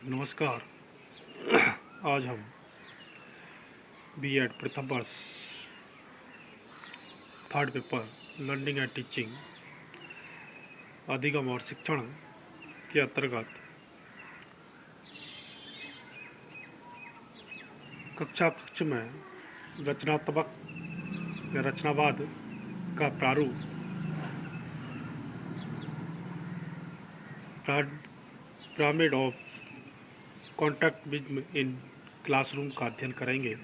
नमस्कार। आज हम बीएड प्रथम वर्ष third paper learning and teaching अधिगम और शिक्षण के अंतर्गत कक्षा कक्ष में रचनात्मक या रचनावाद का प्रारूप पिरामिड ऑफ कॉन्टेक्टिविज्म इन क्लासरूम का अध्ययन करेंगे।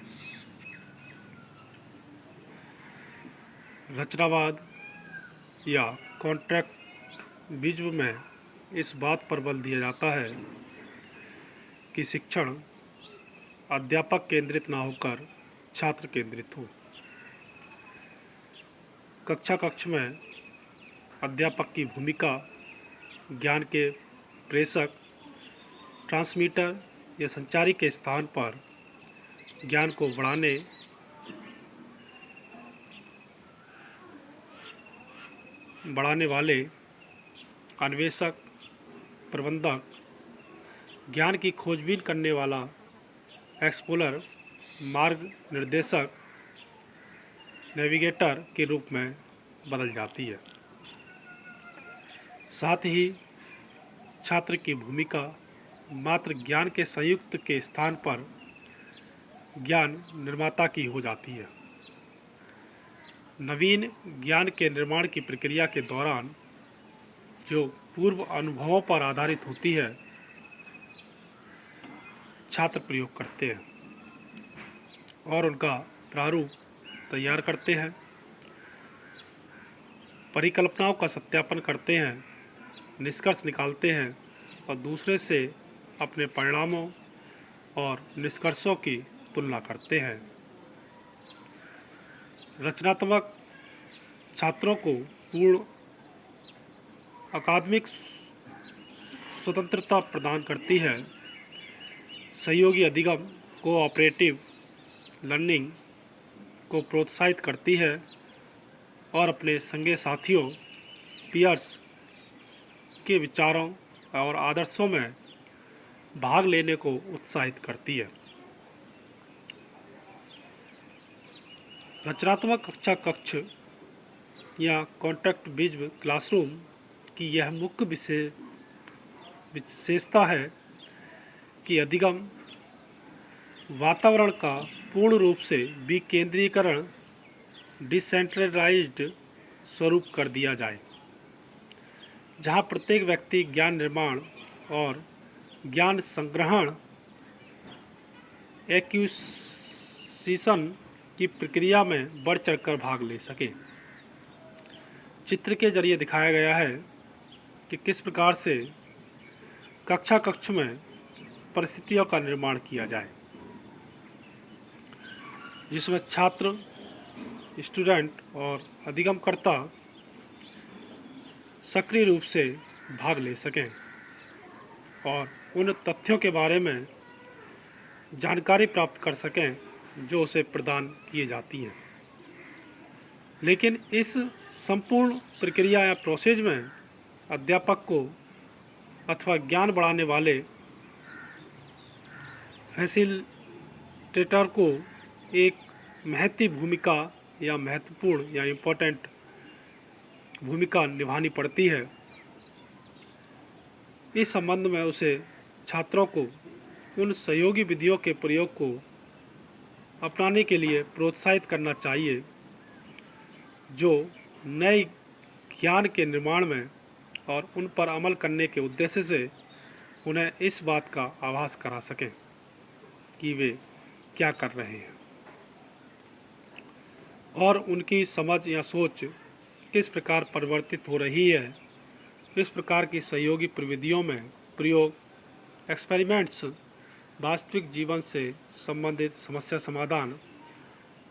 रचनावाद या कॉन्ट्रैक्टिविज्म में इस बात पर बल दिया जाता है कि शिक्षण अध्यापक केंद्रित ना होकर छात्र केंद्रित हो। कक्षा कक्ष में अध्यापक की भूमिका ज्ञान के प्रेषक, ट्रांसमीटर या संचारी के स्थान पर ज्ञान को बढ़ाने वाले अन्वेषक, प्रबंधक, ज्ञान की खोजबीन करने वाला एक्सप्लोरर, मार्ग निर्देशक, नेविगेटर के रूप में बदल जाती है। साथ ही छात्र की भूमिका मात्र ज्ञान के संयुक्त के स्थान पर ज्ञान निर्माता की हो जाती है। नवीन ज्ञान के निर्माण की प्रक्रिया के दौरान जो पूर्व अनुभवों पर आधारित होती है, छात्र प्रयोग करते हैं और उनका प्रारूप तैयार करते हैं, परिकल्पनाओं का सत्यापन करते हैं, निष्कर्ष निकालते हैं और दूसरे से अपने परिणामों और निष्कर्षों की तुलना करते हैं। रचनात्मक छात्रों को पूर्ण अकादमिक स्वतंत्रता प्रदान करती है, सहयोगी अधिगम कोऑपरेटिव लर्निंग को प्रोत्साहित करती है और अपने संगे साथियों पीयर्स के विचारों और आदर्शों में भाग लेने को उत्साहित करती है। रचनात्मक कक्षा कक्ष या कॉन्टेक्टिविज्म क्लासरूम की यह मुख्य विशेषता है कि अधिगम वातावरण का पूर्ण रूप से विकेंद्रीकरण डिसेंट्रलाइज्ड स्वरूप कर दिया जाए, जहां प्रत्येक व्यक्ति ज्ञान निर्माण और ज्ञान संग्रहण एक्विजिशन की प्रक्रिया में बढ़ चढ़कर भाग ले सके। चित्र के जरिए दिखाया गया है कि किस प्रकार से कक्षा कक्ष में परिस्थितियों का निर्माण किया जाए, जिसमें छात्र, स्टूडेंट और अधिगमकर्ता सक्रिय रूप से भाग ले सकें और उन तथ्यों के बारे में जानकारी प्राप्त कर सकें जो उसे प्रदान किए जाती हैं। लेकिन इस संपूर्ण प्रक्रिया या प्रोसेस में अध्यापक को अथवा ज्ञान बढ़ाने वाले फैसिलिटेटर को एक महत्वपूर्ण या इम्पोर्टेंट भूमिका निभानी पड़ती है। इस संबंध में उसे छात्रों को उन सहयोगी विधियों के प्रयोग को अपनाने के लिए प्रोत्साहित करना चाहिए जो नए ज्ञान के निर्माण में और उन पर अमल करने के उद्देश्य से उन्हें इस बात का आभास करा सकें कि वे क्या कर रहे हैं और उनकी समझ या सोच किस प्रकार परिवर्तित हो रही है। इस प्रकार की सहयोगी प्रविधियों में प्रयोग, एक्सपेरिमेंट्स, वास्तविक जीवन से संबंधित समस्या समाधान,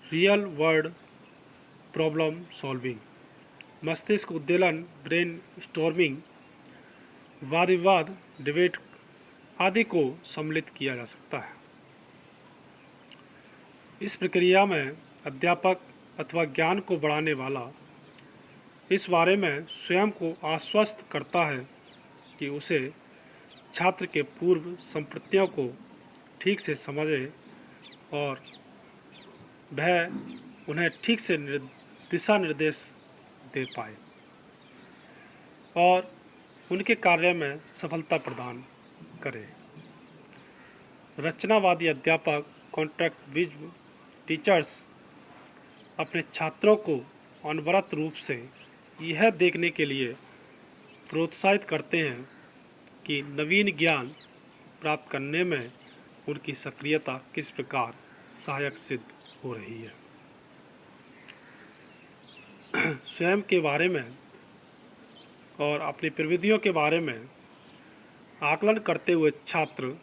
रियल वर्ल्ड प्रॉब्लम सॉल्विंग, मस्तिष्क उद्दोलन, ब्रेन स्टॉर्मिंग, वाद विवाद, डिबेट आदि को सम्मिलित किया जा सकता है। इस प्रक्रिया में अध्यापक अथवा ज्ञान को बढ़ाने वाला इस बारे में स्वयं को आश्वस्त करता है कि उसे छात्र के पूर्व संप्रतियों को ठीक से समझे और वह उन्हें ठीक से दिशा निर्देश दे पाए और उनके कार्य में सफलता प्रदान करे। रचनावादी अध्यापक कॉन्ट्रैक्ट विज़्ड टीचर्स अपने छात्रों को अनवरत रूप से यह देखने के लिए प्रोत्साहित करते हैं कि नवीन ज्ञान प्राप्त करने में उनकी सक्रियता किस प्रकार सहायक सिद्ध हो रही है। स्वयं के बारे में और अपनी प्रविधियों के बारे में आकलन करते हुए छात्र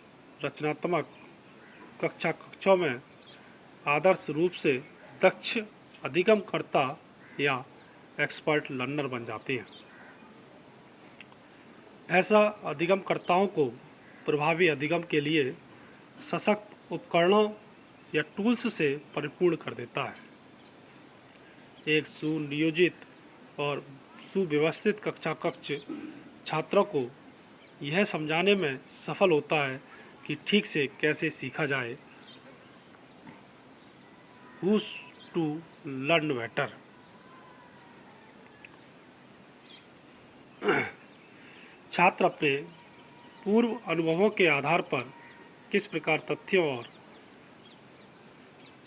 रचनात्मक कक्षों में आदर्श रूप से दक्ष अधिगमकर्ता या एक्सपर्ट लर्नर बन जाते हैं। ऐसा अधिगमकर्ताओं को प्रभावी अधिगम के लिए सशक्त उपकरणों या टूल्स से परिपूर्ण कर देता है। एक सुनियोजित और सुव्यवस्थित कक्ष छात्रों को यह समझाने में सफल होता है कि ठीक से कैसे सीखा जाए। Who's to learn better। छात्र अपने पूर्व अनुभवों के आधार पर किस प्रकार तथ्यों और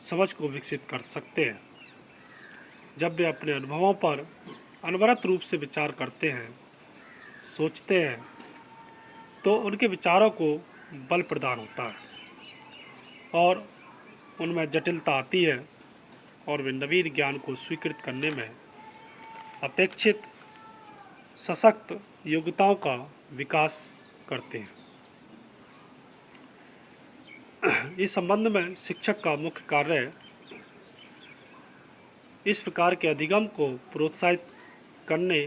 समझ को विकसित कर सकते हैं। जब वे अपने अनुभवों पर अनवरत रूप से विचार करते हैं, सोचते हैं, तो उनके विचारों को बल प्रदान होता है और उनमें जटिलता आती है और वे नवीन ज्ञान को स्वीकृत करने में अपेक्षित सशक्त योग्यताओं का विकास करते हैं। इस संबंध में शिक्षक का मुख्य कार्य इस प्रकार के अधिगम को प्रोत्साहित करने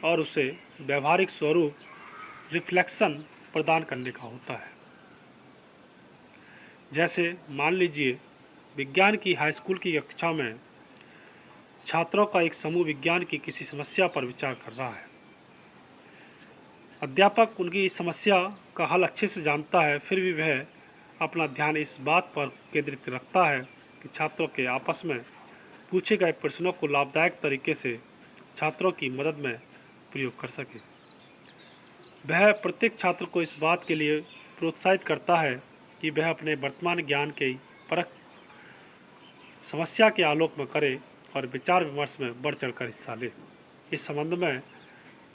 और उसे व्यवहारिक स्वरूप रिफ्लेक्शन प्रदान करने का होता है। जैसे मान लीजिए विज्ञान की हाई स्कूल की कक्षा में छात्रों का एक समूह विज्ञान की किसी समस्या पर विचार कर रहा है। अध्यापक उनकी इस समस्या का हल अच्छे से जानता है, फिर भी वह अपना ध्यान इस बात पर केंद्रित रखता है कि छात्रों के आपस में पूछे गए प्रश्नों को लाभदायक तरीके से छात्रों की मदद में प्रयोग कर सके। वह प्रत्येक छात्र को इस बात के लिए प्रोत्साहित करता है कि वह अपने वर्तमान ज्ञान के परख समस्या के आलोक में करे और विचार विमर्श में बढ़ चढ़कर हिस्सा ले। इस संबंध में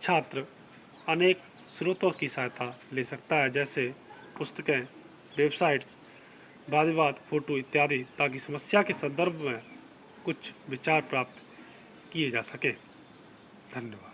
छात्र अनेक स्रोतों की सहायता ले सकता है, जैसे पुस्तकें, वेबसाइट्स, वाद विवाद, फोटो इत्यादि, ताकि समस्या के संदर्भ में कुछ विचार प्राप्त किए जा सके। धन्यवाद।